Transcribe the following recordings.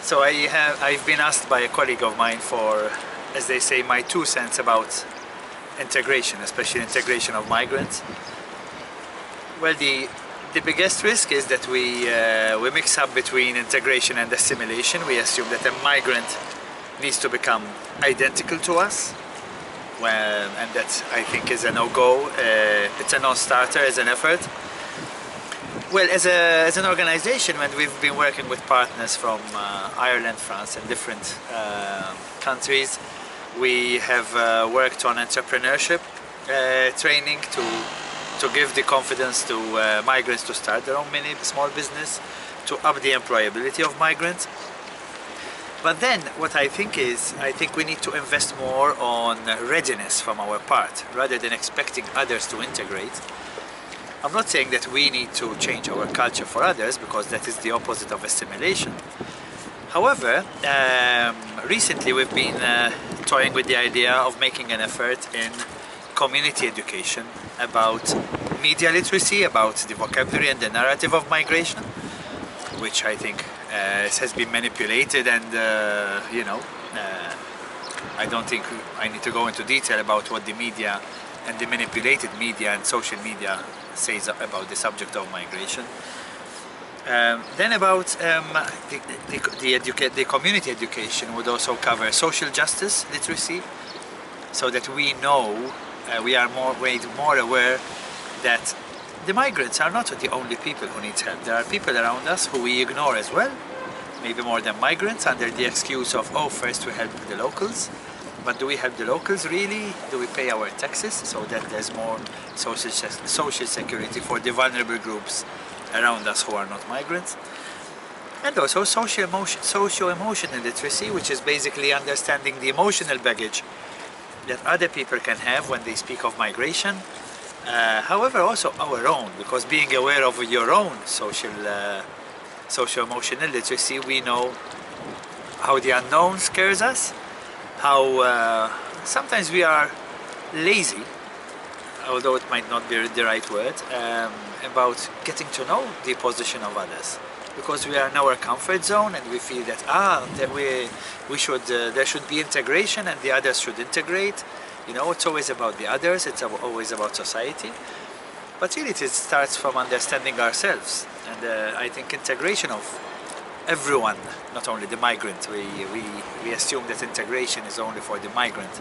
So I've been asked by a colleague of mine for, as they say, my 2 cents about integration, especially integration of migrants. Well, the biggest risk is that we mix up between integration and assimilation. We assume that a migrant needs to become identical to us, and that I think is a no-go. It's a non-starter as an effort. Well, as an organization, when we've been working with partners from Ireland, France and different countries, we have worked on entrepreneurship training to give the confidence to migrants to start their own small business, to up the employability of migrants. But then what I think we need to invest more on readiness from our part, rather than expecting others to integrate. I'm not saying that we need to change our culture for others, because that is the opposite of assimilation. However, recently we've been toying with the idea of making an effort in community education about media literacy, about the vocabulary and the narrative of migration, which I think has been manipulated, and I don't think I need to go into detail about what the media and the manipulated media and social media says about the subject of migration. Then about the community education would also cover social justice literacy, so that we know, we are made more aware that the migrants are not the only people who need help. There are people around us who we ignore as well, maybe more than migrants, under the excuse of, oh, first we help the locals. But do we help the locals really? Do we pay our taxes so that there's more social security for the vulnerable groups around us who are not migrants? And also socio-emotional literacy, which is basically understanding the emotional baggage that other people can have when they speak of migration. However, also our own, because being aware of your own socio-emotional literacy, we know how the unknown scares us, how sometimes we are lazy, although it might not be the right word, about getting to know the position of others, because we are in our comfort zone and we feel that there should be integration and the others should integrate. You know, it's always about the others, it's always about society. But really it starts from understanding ourselves, and I think integration of everyone, not only the migrant. We assume that integration is only for the migrant,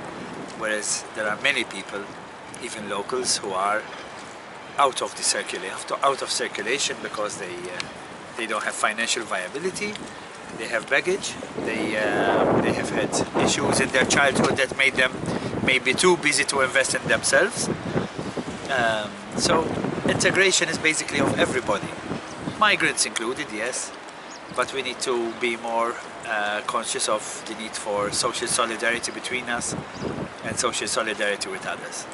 whereas there are many people, even locals, who are out of circulation because they don't have financial viability, they have baggage, they have had issues in their childhood that made them maybe too busy to invest in themselves. So integration is basically of everybody, migrants included, yes, but we need to be more conscious of the need for social solidarity between us and social solidarity with others.